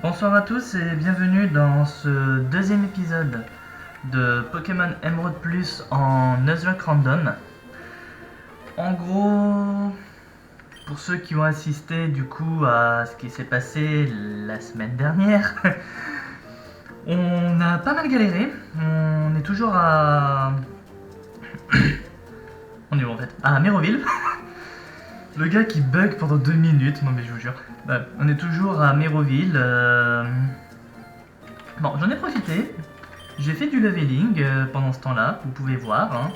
Bonsoir à tous et bienvenue dans ce deuxième épisode de Pokémon Emerald Plus en Nuzlocke Random. En gros, pour ceux qui ont assisté du coup à ce qui s'est passé la semaine dernière, on a pas mal galéré. On est toujours à... On est où en fait? À Méroville. Le gars qui bug pendant 2 minutes, non mais je vous jure. On est toujours à Méroville. Bon, j'en ai profité. J'ai fait du leveling pendant ce temps-là, vous pouvez voir. Hein.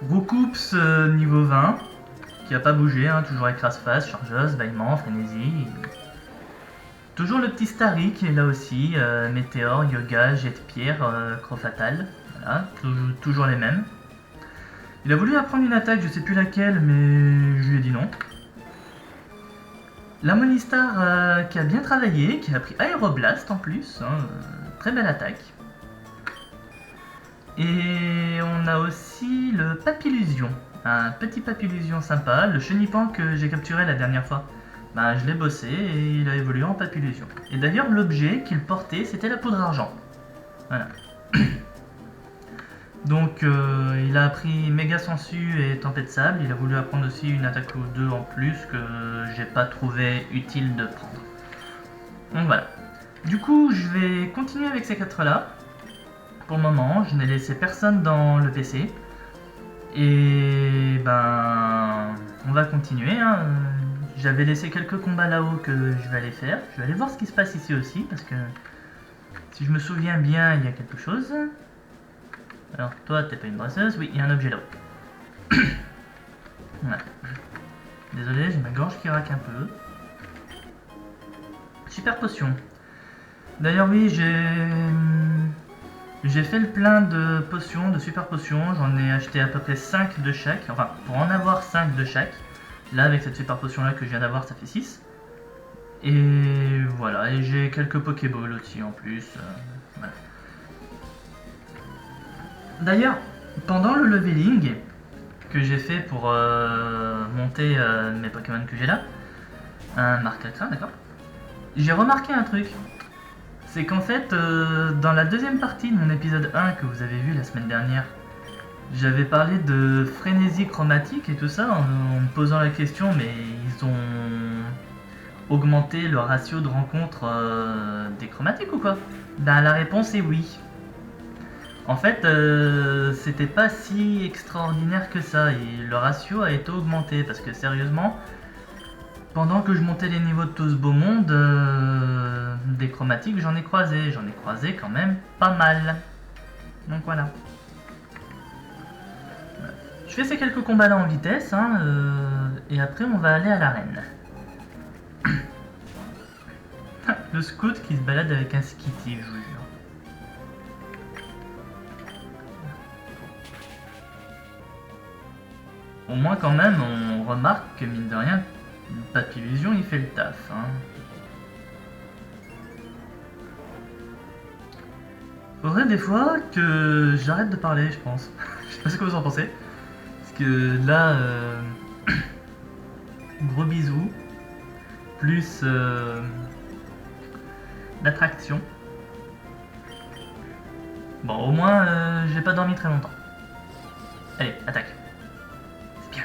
Roucoups niveau 20, qui a pas bougé, hein, toujours avec Crasse-Face, Chargeuse, Bâillement, Frénésie. Toujours le petit Starry qui est là aussi, Météore, Yoga, Jet de Pierre, Crofatal. Voilà, toujours les mêmes. Il a voulu apprendre une attaque, je sais plus laquelle, mais je lui ai dit non. La Monistar qui a bien travaillé, qui a pris Aéroblast en plus, hein, très belle attaque. Et on a aussi le Papillusion, un petit Papillusion sympa, le Chenipan que j'ai capturé la dernière fois. Je l'ai bossé et il a évolué en Papillusion. Et d'ailleurs l'objet qu'il portait c'était la poudre argent. Voilà. Donc il a appris Méga Sensu et Tempête de Sable, il a voulu apprendre aussi une attaque ou deux en plus que j'ai pas trouvé utile de prendre. Donc voilà. Du coup je vais continuer avec ces 4 là. Pour le moment, je n'ai laissé personne dans le PC. Et on va continuer. Hein. J'avais laissé quelques combats là-haut que je vais aller faire. Je vais aller voir ce qui se passe ici aussi, parce que si je me souviens bien, il y a quelque chose. Alors toi, t'es pas une brasseuse? Oui, il y a un objet là-haut. Voilà. Désolé, j'ai ma gorge qui raque un peu. Super potion. D'ailleurs oui, j'ai fait le plein de potions, de super potions, j'en ai acheté à peu près 5 de chaque, enfin pour en avoir 5 de chaque. Là avec cette super potion là que je viens d'avoir ça fait 6. Et voilà, et j'ai quelques Pokéballs aussi en plus. Voilà. D'ailleurs, pendant le leveling que j'ai fait pour monter mes Pokémon que j'ai là, un Marcatra, d'accord, j'ai remarqué un truc. C'est qu'en fait, dans la deuxième partie de mon épisode 1 que vous avez vu la semaine dernière, j'avais parlé de frénésie chromatique et tout ça en me posant la question, mais ils ont augmenté le ratio de rencontres des chromatiques ou quoi? La réponse est oui. En fait, c'était pas si extraordinaire que ça et le ratio a été augmenté parce que sérieusement, pendant que je montais les niveaux de tout ce beau monde, des chromatiques, j'en ai croisé quand même pas mal. Donc voilà. Je fais ces quelques combats là en vitesse, hein, et après on va aller à l'arène. Le scout qui se balade avec un skitty, je vous jure. Au moins quand même, on remarque que mine de rien, Papillusion il fait le taf. Hein. Faudrait des fois que j'arrête de parler, je pense. Je sais pas ce que vous en pensez. Parce que là, gros bisous, plus l'attraction. Bon, au moins, j'ai pas dormi très longtemps. Allez, attaque. C'est bien.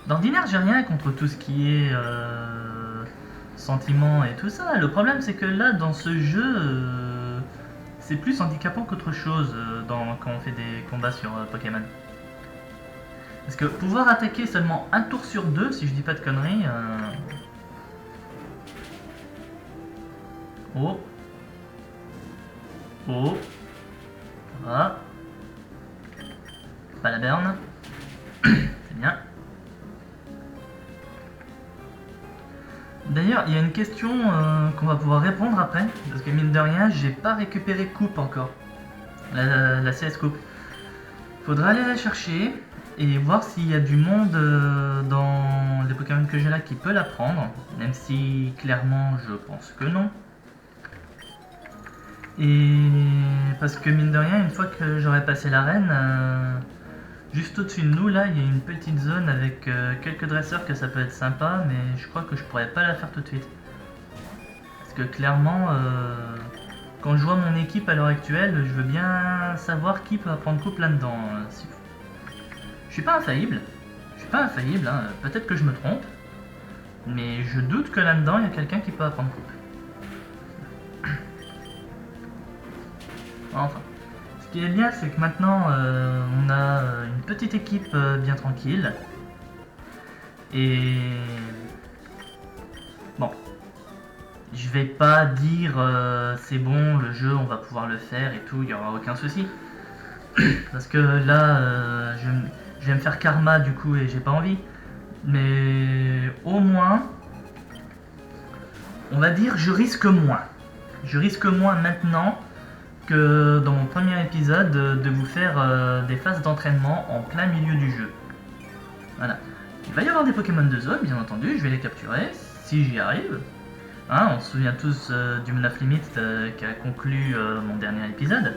D'ordinaire, j'ai rien contre tout ce qui est sentiments et tout ça. Le problème, c'est que là, dans ce jeu, c'est plus handicapant qu'autre chose quand on fait des combats sur Pokémon. Parce que pouvoir attaquer seulement un tour sur 2, si je dis pas de conneries... Oh. Oh. Ça va. Pas la berne. C'est bien. D'ailleurs, il y a une question qu'on va pouvoir répondre après, parce que mine de rien, j'ai pas récupéré Coupe encore. La CS Coupe. Faudra aller la chercher et voir s'il y a du monde dans les Pokémon que j'ai là qui peut la prendre, même si clairement je pense que non. Et parce que mine de rien, une fois que j'aurai passé l'arène, Juste au-dessus de nous, là, il y a une petite zone avec quelques dresseurs que ça peut être sympa, mais je crois que je pourrais pas la faire tout de suite. Parce que clairement, quand je vois mon équipe à l'heure actuelle, je veux bien savoir qui peut prendre coupe là-dedans. Je suis pas infaillible, hein. Peut-être que je me trompe, mais je doute que là-dedans, il y a quelqu'un qui peut apprendre coupe. Enfin. Ce qui est bien, c'est que maintenant, on a une petite équipe bien tranquille. Et... Bon. Je vais pas dire c'est bon, le jeu, on va pouvoir le faire et tout, il n'y aura aucun souci. Parce que là, je vais me faire karma du coup et j'ai pas envie. Mais au moins, on va dire je risque moins. Je risque moins maintenant que dans mon premier épisode de vous faire des phases d'entraînement en plein milieu du jeu. Voilà. Il va y avoir des Pokémon de zone, bien entendu, je vais les capturer, si j'y arrive. Hein, on se souvient tous du Mnaf Limit qui a conclu mon dernier épisode.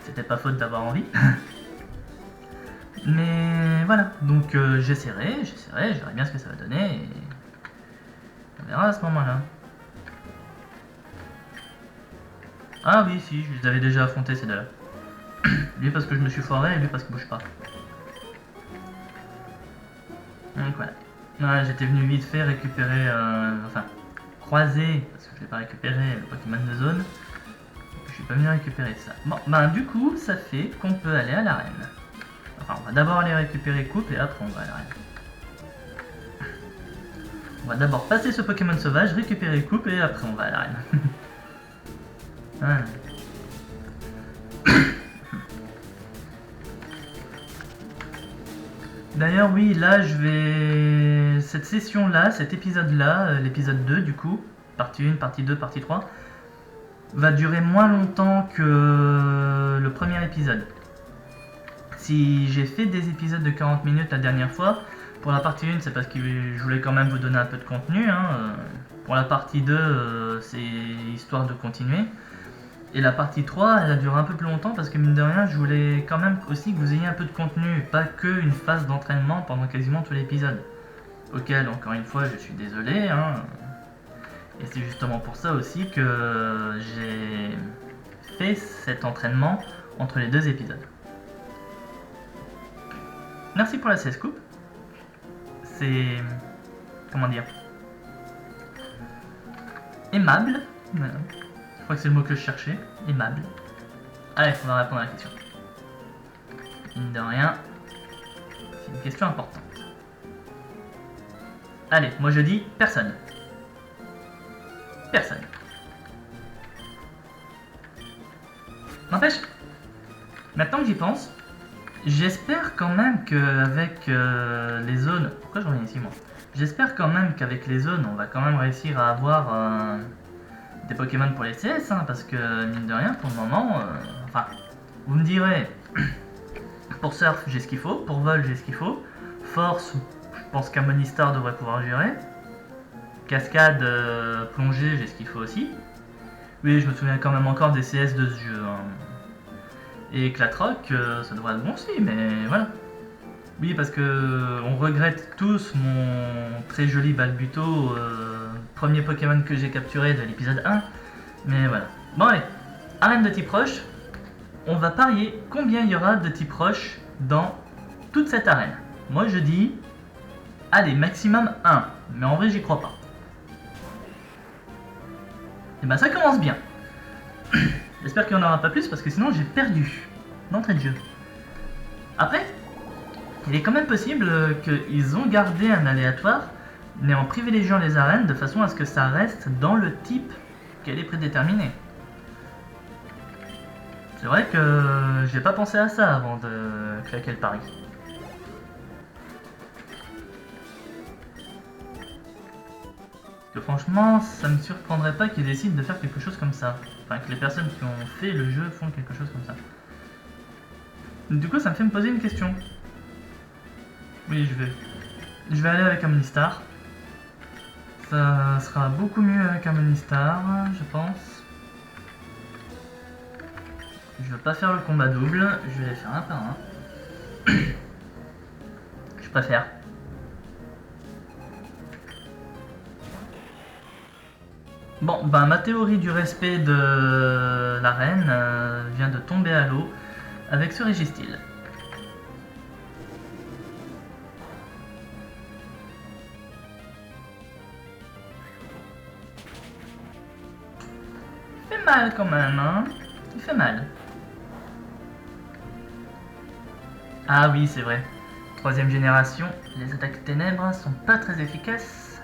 C'était pas faute d'avoir envie. Mais voilà, donc j'essaierai, je verrai bien ce que ça va donner et on verra à ce moment-là. Ah oui, si, je les avais déjà affrontés ces deux-là. Lui parce que je me suis foiré et lui parce qu'il bouge pas. Donc voilà. Ouais, j'étais venu vite fait récupérer, enfin, croiser, parce que je l'ai pas récupéré le Pokémon de zone. Je suis pas venu récupérer ça. Bon, ben du coup, ça fait qu'on peut aller à l'arène. Enfin, on va d'abord aller récupérer Coupe et après on va à l'arène. On va d'abord passer ce Pokémon sauvage, récupérer Coupe et après on va à l'arène. Voilà. D'ailleurs, oui, là je vais. Cette session-là, cet épisode-là, l'épisode 2 du coup, partie 1, partie 2, partie 3, va durer moins longtemps que le premier épisode. Si j'ai fait des épisodes de 40 minutes la dernière fois, pour la partie 1, c'est parce que je voulais quand même vous donner un peu de contenu. Hein. Pour la partie 2, c'est histoire de continuer. Et la partie 3, elle a duré un peu plus longtemps parce que mine de rien, je voulais quand même aussi que vous ayez un peu de contenu, pas que une phase d'entraînement pendant quasiment tout l'épisode. Auquel, encore une fois, je suis désolé. Hein. Et c'est justement pour ça aussi que j'ai fait cet entraînement entre les deux épisodes. Merci pour la CS Coupe. C'est... comment dire, aimable. Voilà. Je crois que c'est le mot que je cherchais. Aimable. Allez, on va répondre à la question. Mine de rien, c'est une question importante. Allez, moi je dis personne. Personne. N'empêche, maintenant que j'y pense, j'espère quand même qu'avec les zones... Pourquoi je reviens ici moi? J'espère quand même qu'avec les zones, on va quand même réussir à avoir des Pokémon pour les CS, hein, parce que mine de rien, pour le moment... enfin, vous me direz, pour Surf, j'ai ce qu'il faut, pour Vol, j'ai ce qu'il faut, Force, je pense qu'Harmonistar devrait pouvoir gérer, Cascade, Plongée, j'ai ce qu'il faut aussi. Oui, je me souviens quand même encore des CS de ce jeu. Hein. Et Clatroc, ça devrait être bon aussi, mais voilà. Oui, parce que on regrette tous mon très joli Balbuto, premier Pokémon que j'ai capturé de l'épisode 1. Mais voilà. Bon allez, arène de type roche. On va parier combien il y aura de type roche dans toute cette arène. Moi je dis, allez, maximum 1. Mais en vrai j'y crois pas. Et ben ça commence bien. J'espère qu'il n'y en aura pas plus parce que sinon j'ai perdu d'entrée de jeu. Après, il est quand même possible qu'ils ont gardé un aléatoire, mais en privilégiant les arènes de façon à ce que ça reste dans le type qu'elle est prédéterminée. C'est vrai que j'ai pas pensé à ça avant de claquer le pari. Que franchement, ça me surprendrait pas qu'ils décident de faire quelque chose comme ça. Enfin, que les personnes qui ont fait le jeu font quelque chose comme ça. Du coup, ça me fait me poser une question. Oui, je vais aller avec Harmonistar. Ça sera beaucoup mieux avec Harmonistar, je pense. Je vais pas faire le combat double, je vais les faire un par un. préfères? Bon, ben ma théorie du respect de la reine vient de tomber à l'eau avec ce Régistyle. Il fait mal quand même, hein? Il fait mal. Ah oui, c'est vrai. Troisième génération, les attaques ténèbres sont pas très efficaces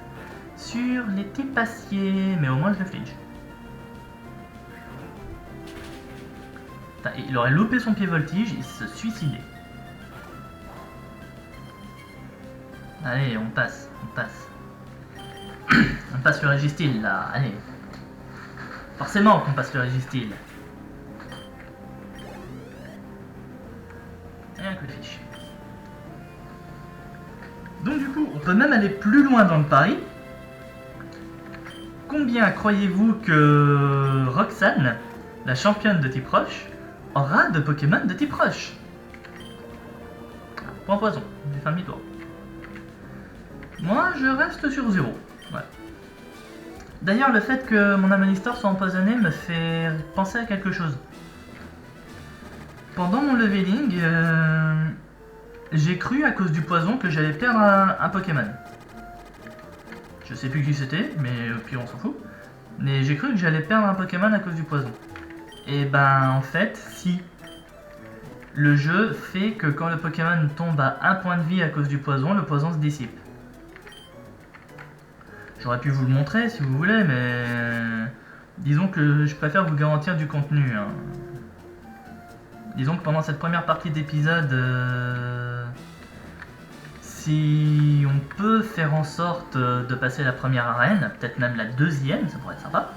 sur les types acier, mais au moins je le flinch. Putain, il aurait loupé son pied voltige, il se suicidait. Allez, on passe, on passe. On passe le Régistyle là, allez. Forcément qu'on passe le Régistyle. Et un coup de fiche. Donc du coup, on peut même aller plus loin dans le pari. Combien croyez-vous que Roxane, la championne de type roche, aura de Pokémon de type roche? Point poison, j'ai fait un demi-tour. Moi, je reste sur 0. Ouais. D'ailleurs, le fait que mon Amonistor soit empoisonné me fait penser à quelque chose. Pendant mon leveling, j'ai cru à cause du poison que j'allais perdre un Pokémon. Je sais plus qui c'était, mais puis on s'en fout. Mais j'ai cru que j'allais perdre un Pokémon à cause du poison. Et ben en fait, si. Le jeu fait que quand le Pokémon tombe à 1 point de vie à cause du poison, le poison se dissipe. J'aurais pu vous le montrer si vous voulez, mais disons que je préfère vous garantir du contenu. Hein. Disons que pendant cette première partie d'épisode, si on peut faire en sorte de passer la première arène, peut-être même la deuxième, ça pourrait être sympa,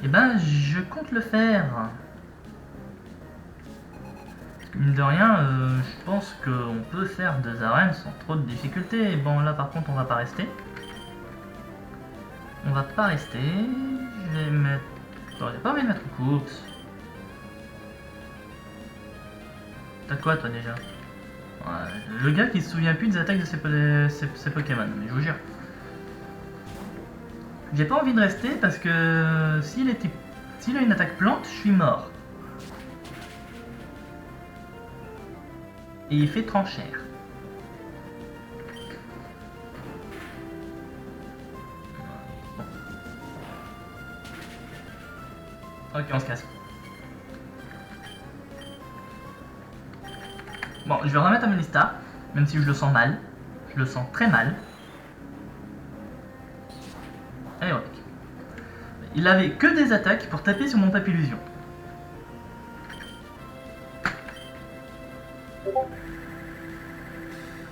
et ben je compte le faire. Parce que mine de rien, je pense qu'on peut faire 2 arènes sans trop de difficultés. Et bon là par contre on va pas rester. On va pas rester. Je vais mettre... J'aurais pas envie de mettre Coups. T'as quoi toi déjà? Ouais, le gars qui se souvient plus des attaques de ses Pokémon, mais je vous jure. J'ai pas envie de rester parce que s'il a une attaque plante, je suis mort. Et il fait tranchère. Ok, on se casse. Bon, je vais remettre Amonistar, même si je le sens mal. Je le sens très mal. Aérobic. Il avait que des attaques pour taper sur mon Papillusion.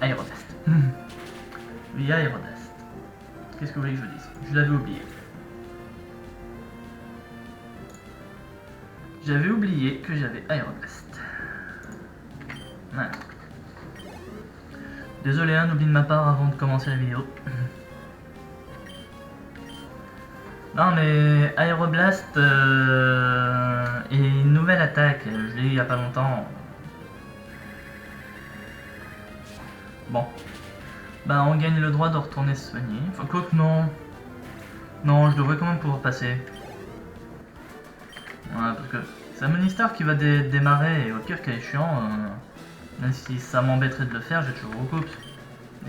Aérodast. Oui, Aérodast. Qu'est-ce que vous voulez que je vous dise? Je l'avais oublié. J'avais oublié que j'avais Aérodast. Ouais. Désolé, un oubli de ma part avant de commencer la vidéo. Non mais Aéroblast est une nouvelle attaque, je l'ai eu il y a pas longtemps. Bon. Bah on gagne le droit de retourner se soigner. Enfin quoi que non. Non, je devrais quand même pouvoir passer. Ouais, parce que c'est Amonistar qui va démarrer et au pire cas échéant, même si ça m'embêterait de le faire, j'ai toujours Recoupe.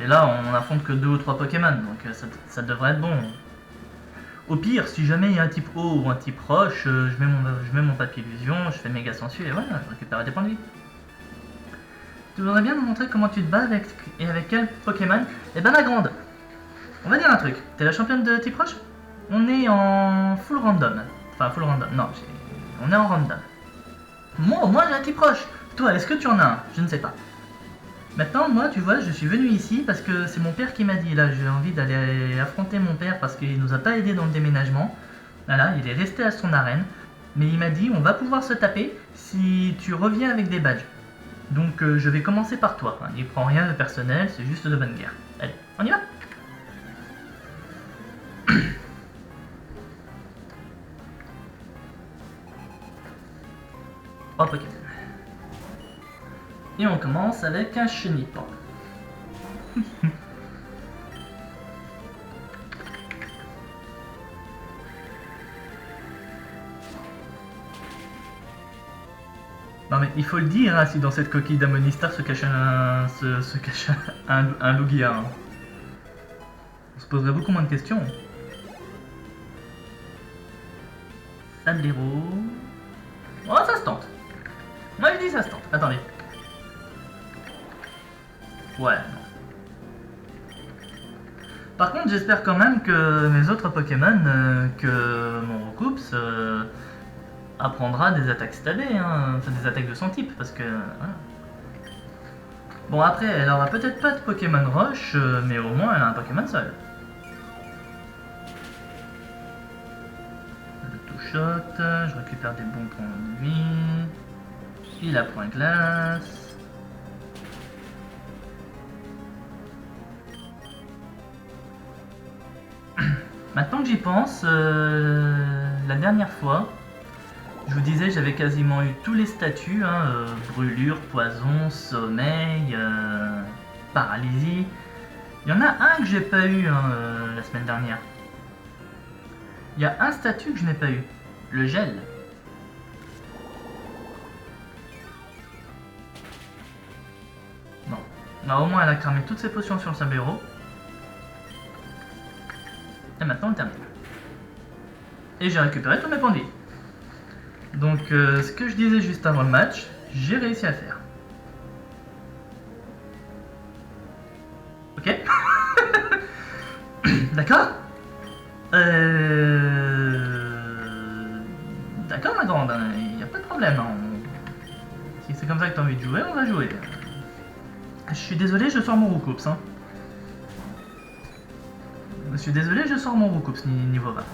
Et là on affronte que 2 ou 3 Pokémon, donc ça devrait être bon. Au pire, si jamais il y a un type eau ou un type roche, je mets mon Papillusion, je fais méga sensu et voilà, je récupère des points de vie. Tu voudrais bien nous montrer comment tu te bats avec quel Pokémon? Eh ben la grande. On va dire un truc, t'es la championne de type roche? On est en full random. Enfin full random, non, on est en random. Moi j'ai un type roche. Toi, est-ce que tu en as un? Je ne sais pas. Maintenant, moi, tu vois, je suis venu ici parce que c'est mon père qui m'a dit, là, j'ai envie d'aller affronter mon père parce qu'il nous a pas aidé dans le déménagement. Voilà, il est resté à son arène. Mais il m'a dit, on va pouvoir se taper si tu reviens avec des badges. Donc, je vais commencer par toi. Hein. Il prend rien de personnel, c'est juste de bonne guerre. Allez, on y va. Oh, Pokémon. Et on commence avec un Chenipan. Non mais il faut le dire, hein, si dans cette coquille d'Amonistar se cache un Lugia. Hein. On se poserait beaucoup moins de questions. Sablero. Oh, ça se tente. Moi je dis ça se tente. Attendez. Ouais, non. Par contre, j'espère quand même que mes autres Pokémon, que mon Roucoups apprendra des attaques stabées, hein, enfin des attaques de son type, parce que... Voilà. Bon, après, elle aura peut-être pas de Pokémon Roche, mais au moins elle a un Pokémon seul. Le Touchot, je récupère des bons points de vie. Il a point glace. Maintenant que j'y pense, la dernière fois, je vous disais, j'avais quasiment eu tous les statuts, hein, brûlure, poison, sommeil, paralysie. Il y en a un que j'ai pas eu hein, la semaine dernière. Il y a un statut que je n'ai pas eu, le gel. Bon, là au moins elle a cramé toutes ses potions sur le Sablero. Et maintenant on termine. Et j'ai récupéré tous mes points de vie. Donc ce que je disais juste avant le match, j'ai réussi à faire. Ok. D'accord. D'accord ma grande, il n'y a pas de problème. Hein. Si c'est comme ça que tu as envie de jouer, on va jouer. Je suis désolé, je sors mon Roucoups. Hein. Je suis désolé, je sors mon Roucoups niveau 20.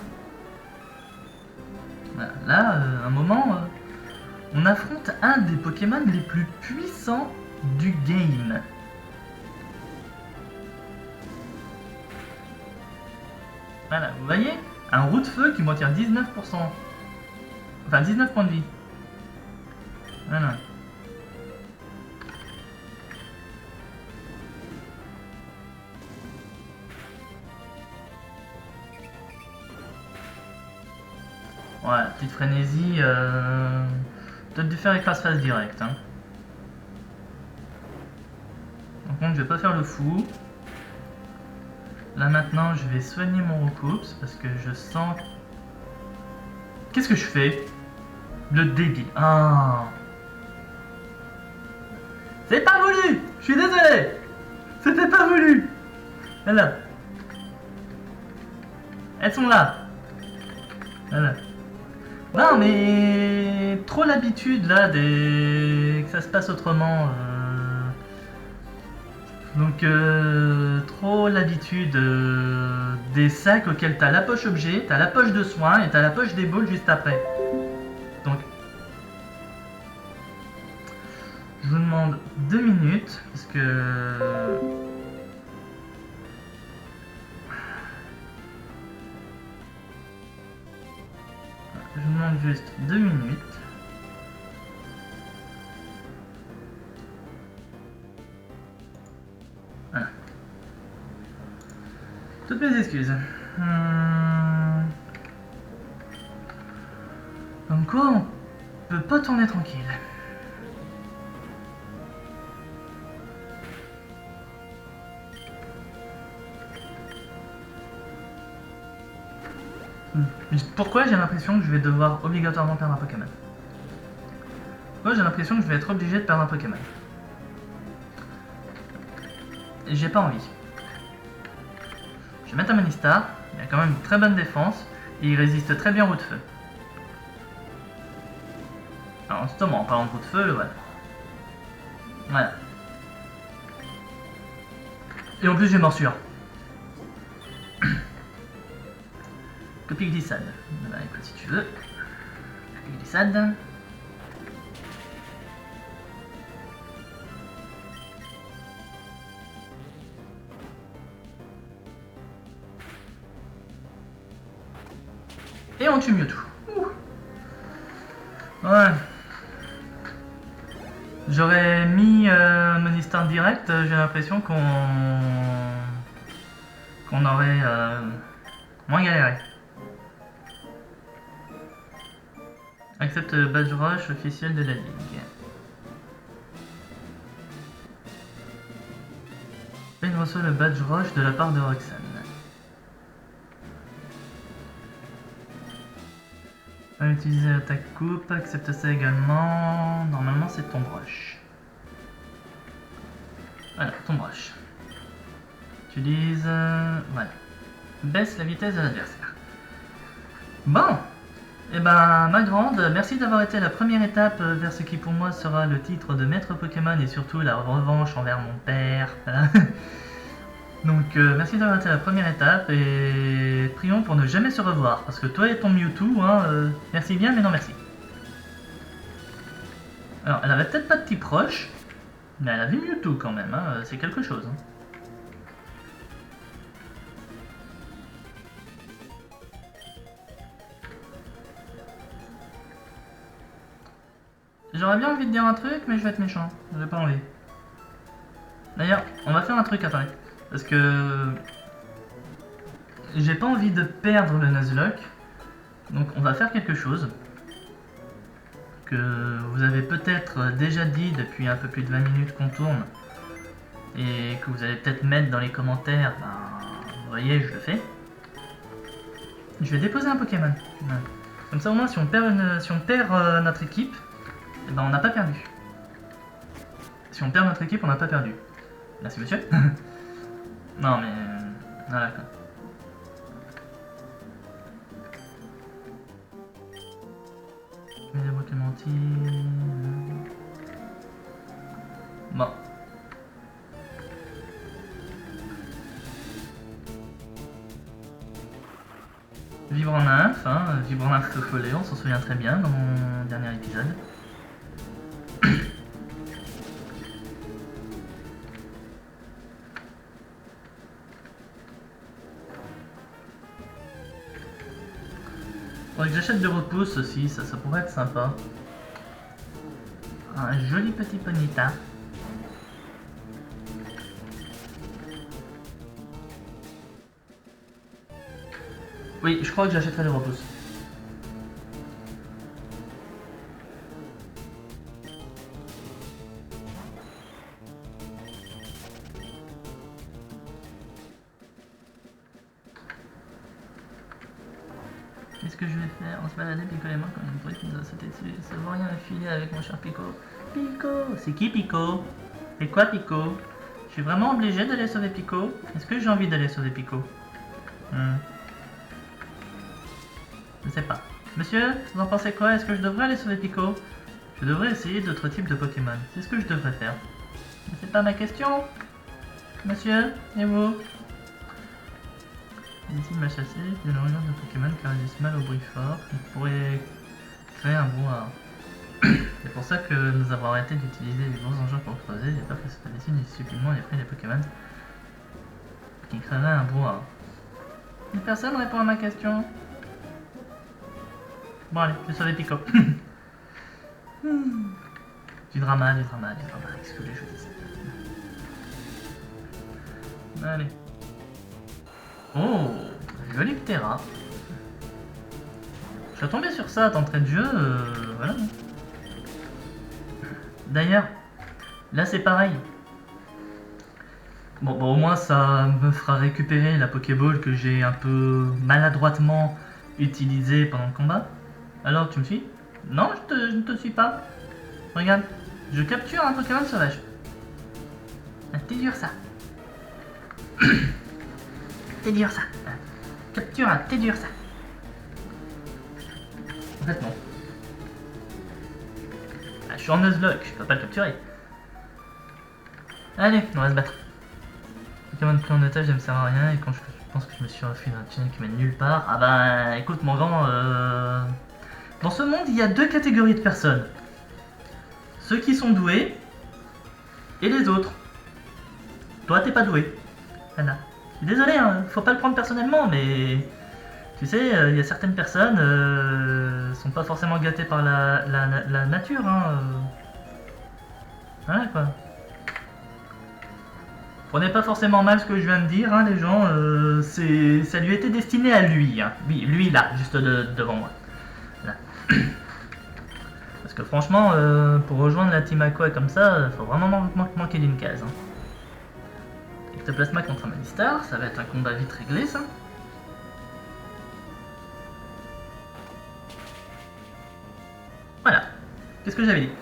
Voilà. Là, un moment, on affronte un des Pokémon les plus puissants du game. Voilà, vous voyez, un roue de feu qui m'en tire 19%. Enfin, 19 points de vie. Voilà. Ouais, petite frénésie, peut-être dû faire écrase-face direct. Hein. Par contre, je vais pas faire le fou. Là maintenant, je vais soigner mon Roucoups parce que je sens... Qu'est-ce que je fais? Le débile. Ah. C'est pas voulu. Je suis désolé. C'était pas voulu. Voilà. Elles sont là. Voilà. Non mais trop l'habitude là que ça se passe autrement. Donc trop l'habitude des sacs auxquels t'as la poche objet, t'as la poche de soins et t'as la poche des balls juste après. Donc je vous demande 2 minutes parce que je vous demande juste 2 minutes. Voilà. Toutes mes excuses. Comme quoi, on peut pas tourner tranquille. Pourquoi j'ai l'impression que je vais devoir obligatoirement perdre un Pokémon? Pourquoi j'ai l'impression que je vais être obligé de perdre un Pokémon? J'ai pas envie. Je vais mettre un Amonistar, il a quand même une très bonne défense et il résiste très bien au roue de feu. Alors justement, en parlant de roue de feu, voilà. Voilà. Et en plus j'ai morsure. Copie glissade. Bah écoute si tu veux. Copie glissade. Et on tue Mewtwo. Ouais. J'aurais mis mon histoire direct, j'ai l'impression qu'on aurait moins galéré. Accepte le badge rush officiel de la ligue. Ben reçoit le badge rush de la part de Roxane. Va utiliser ta coupe, accepte ça également. Normalement c'est ton brush. Voilà, ton brush. Utilise... voilà. Baisse la vitesse de l'adversaire. Bon. Eh ben, ma grande, merci d'avoir été la première étape vers ce qui pour moi sera le titre de maître Pokémon et surtout la revanche envers mon père. Donc merci d'avoir été la première étape et prions pour ne jamais se revoir parce que toi et ton Mewtwo, hein, merci bien mais non merci. Alors elle avait peut-être pas de type roche, mais elle avait Mewtwo quand même, hein, c'est quelque chose. Hein. J'aurais bien envie de dire un truc, mais je vais être méchant. J'ai pas envie. D'ailleurs, on va faire un truc, attendez. Parce que... j'ai pas envie de perdre le Nuzlocke. Donc on va faire quelque chose. Que vous avez peut-être déjà dit depuis un peu plus de 20 minutes qu'on tourne. Et que vous allez peut-être mettre dans les commentaires. Ben, vous voyez, je le fais. Je vais déposer un Pokémon. Comme ça au moins si on perd, notre équipe, eh ben, on n'a pas perdu. Si on perd notre équipe, on n'a pas perdu. Merci monsieur. Non mais... voilà quoi. Bon. Vivre en nymphe, hein, vivre en nymphe follet, on s'en souvient très bien dans mon dernier épisode. Faudrait que j'achète des repousses aussi, ça pourrait être sympa. Un joli petit Ponyta. Oui, je crois que j'achèterai des repousses. Qu'est-ce que je vais faire? On se baladait Pico les mains comme une brute nous a sauté dessus. Ça vaut rien à filer avec mon cher Pico. Pico! C'est qui Pico? C'est quoi Pico? Je suis vraiment obligé d'aller sauver Pico? Est-ce que j'ai envie d'aller sauver Pico? Je sais pas. Monsieur, vous en pensez quoi? Est-ce que je devrais aller sauver Pico? Je devrais essayer d'autres types de Pokémon. C'est ce que je devrais faire. Mais c'est pas ma question. Monsieur, et vous? Inutile m'a chassé, il y a le regard de Pokémon qui résiste mal au bruit fort. Il pourrait créer un brouhaha. C'est pour ça que nous avons arrêté d'utiliser les gros engins pour creuser. J'ai peur que ça dessine stupidement les prix des Pokémon qui créerait un brouhaha. Une personne répond à ma question. Bon allez, je vais sauver Pico. Du drama, qu'est-ce que je voulais choisir ça. Allez. Oh, joli Ptera. Je suis tombé sur ça d'entrée de jeu, voilà. D'ailleurs, là c'est pareil. Bon, au moins ça me fera récupérer la Pokéball que j'ai un peu maladroitement utilisée pendant le combat. Alors, tu me suis? Non, je ne te suis pas. Regarde, je capture un Pokémon sauvage. Ah, t'es dur ça. T'es dur ça. Capture un, t'es dur ça. En fait non. Ah, je suis en Nuzlocke, je peux pas le capturer. Allez, on va se battre. Pokémon pris en otage, ça me sert à rien et quand je pense que je me suis enfui dans un tunnel qui mène nulle part. Ah bah écoute mon grand, dans ce monde il y a deux catégories de personnes. Ceux qui sont doués et les autres. Toi t'es pas doué. Voilà. Je suis désolé, hein, faut pas le prendre personnellement, mais tu sais, il y a certaines personnes sont pas forcément gâtées par la nature. Hein, Voilà quoi. Prenez pas forcément mal ce que je viens de dire, hein, les gens. Ça lui était destiné à lui. Hein. Lui là, juste devant moi. Là. Parce que franchement, pour rejoindre la Team Aqua comme ça, faut vraiment manquer d'une case. Hein. Ectoplasma contre Manistar, ça va être un combat vite réglé ça. Voilà. Qu'est-ce que j'avais dit?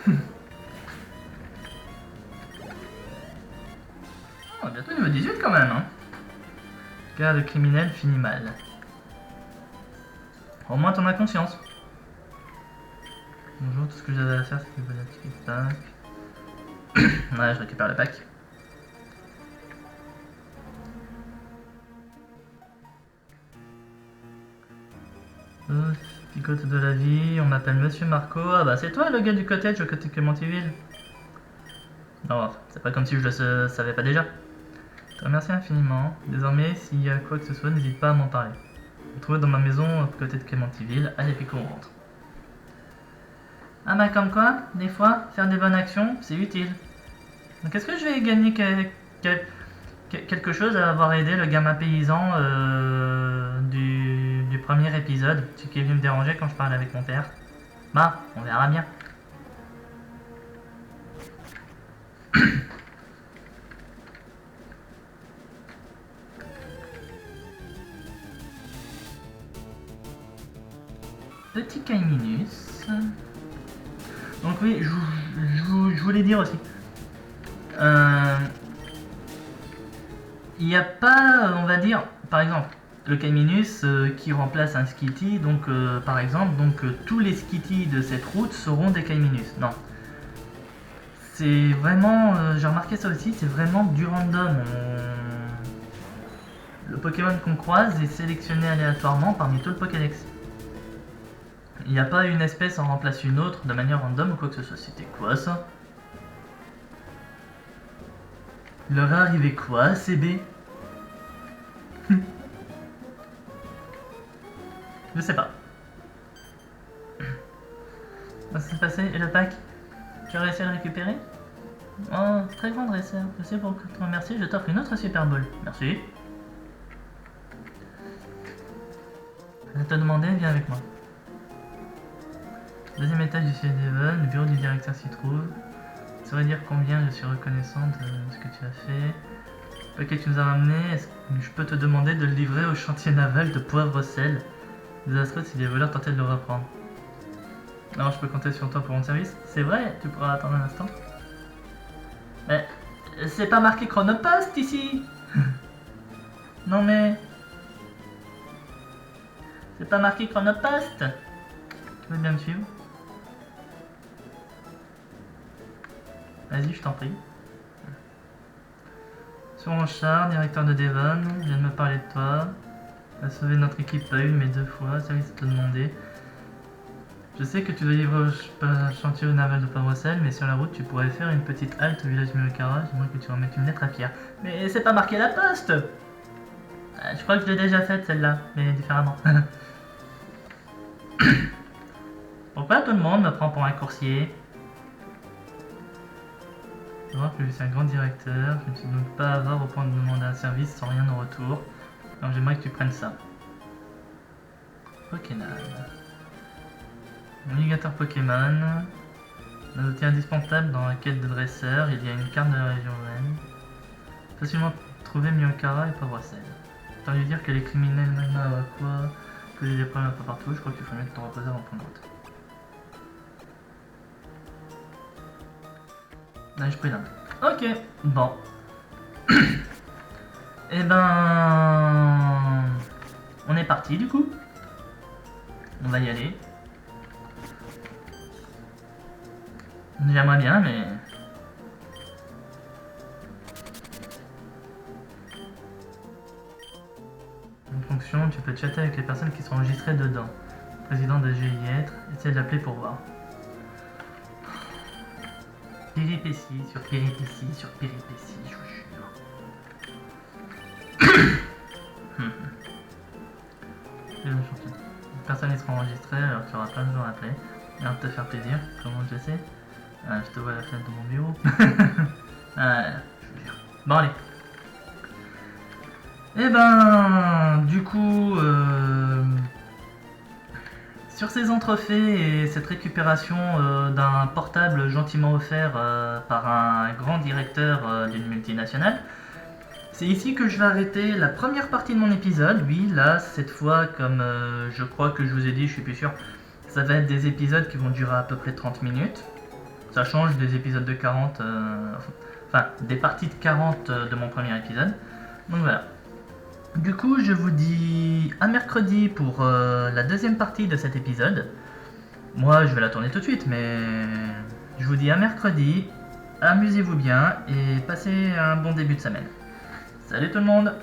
Oh, bientôt niveau 18 quand même. Hein. Car le criminel finit mal. Au moins t'en as conscience. Bonjour, tout ce que j'avais à faire c'est que vous activer le pack. Ouais, je récupère le pack. Picote de la vie, on m'appelle Monsieur Marco. Ah bah c'est toi le gars du cottage au côté de Clémentiville. Non, c'est pas comme si je le savais pas déjà. Je te remercie infiniment. Désormais, s'il y a quoi que ce soit, n'hésite pas à m'en parler. Vous trouvez dans ma maison à côté de Clémentiville. Allez, Pico, on rentre. Ah bah comme quoi, des fois, faire des bonnes actions, c'est utile. Donc est-ce que je vais gagner quelque chose à avoir aidé le gamin paysan du premier épisode, ce qui est venu me déranger quand je parlais avec mon père? Bah, on verra bien. Petit Kaiminus. Donc oui, je voulais dire aussi. Il n'y a pas, on va dire, par exemple, le Kaiminus qui remplace un Skitty, donc par exemple, tous les Skitty de cette route seront des Kaiminus. Non. C'est vraiment, j'ai remarqué ça aussi, c'est vraiment du random. Le Pokémon qu'on croise est sélectionné aléatoirement parmi tout le Pokédex. Il n'y a pas une espèce en remplace une autre de manière random ou quoi que ce soit. C'était quoi ça? Leur est arrivé quoi, CB? Je sais pas. Ça s'est passé et le pack? Tu as réussi à le récupérer? Oh, très grand dresseur. Je sais pour te remercier, je t'offre une autre Super Bowl. Merci. Je te demander, viens avec moi. Deuxième étage du CDEVEN, le bureau du directeur s'y trouve. Ça veut dire combien je suis reconnaissante de ce que tu as fait. Le paquet que tu nous as ramené, est-ce que je peux te demander de le livrer au chantier naval de Poivre-Sel? Désastreux si les voleurs tentaient de le reprendre. Alors je peux compter sur toi pour mon service? C'est vrai, tu pourras attendre un instant. Mais c'est pas marqué Chronopost ici. Non mais... C'est pas marqué Chronopost. Tu veux bien me suivre? Vas-y, je t'en prie. Sur mon char, directeur de Devon, vient de me parler de toi. Tu as sauvé notre équipe pas une mais deux fois, service de te demander. Je sais que tu dois livrer au chantier naval de Poivre-Sel, mais sur la route tu pourrais faire une petite halte au village Miokara, j'aimerais que tu remettes une lettre à Pierre. Mais c'est pas marqué la poste! Je crois que je l'ai déjà faite celle-là, mais différemment. Pourquoi tout le monde me prend pour un coursier? Je vois que je suis un grand directeur, je ne suis donc pas avare au point de demander un service sans rien en retour. Alors j'aimerais que tu prennes ça. Pokénal. Navigateur Pokémon. Un outil indispensable dans la quête de dresseur, il y a une carte de la région Rennes. Facilement trouver Miokara et Poivre-Sel. T'as lui dire que les criminels Nana à quoi, que j'ai des problèmes un peu partout, je crois qu'il faut mieux te reposer avant ton route. Là, je pris là. Ok, bon. Et ben... On est parti du coup. On va y aller. J'aimerais bien, mais... En fonction, tu peux chatter avec les personnes qui sont enregistrées dedans. Le président de GIêtre, essaie de l'appeler pour voir. Péripéties sur péripéties sur péripéties, je vous jure. Les personnes qui seront enregistrées, alors tu auras pas besoin d'appeler. Alors de te faire plaisir, comment je sais. Ah, je te vois à la fenêtre de mon bureau. Ah, je veux dire. Bon, allez. Eh ben, du coup, sur ces entrefaits et cette récupération d'un portable gentiment offert par un grand directeur d'une multinationale, c'est ici que je vais arrêter la première partie de mon épisode. Oui, là, cette fois, comme je crois que je vous ai dit, je suis plus sûr, ça va être des épisodes qui vont durer à peu près 30 minutes. Ça change des épisodes de 40, enfin, des parties de 40 de mon premier épisode. Donc voilà. Du coup, je vous dis à mercredi pour la deuxième partie de cet épisode. Moi, je vais la tourner tout de suite, mais je vous dis à mercredi. Amusez-vous bien et passez un bon début de semaine. Salut tout le monde!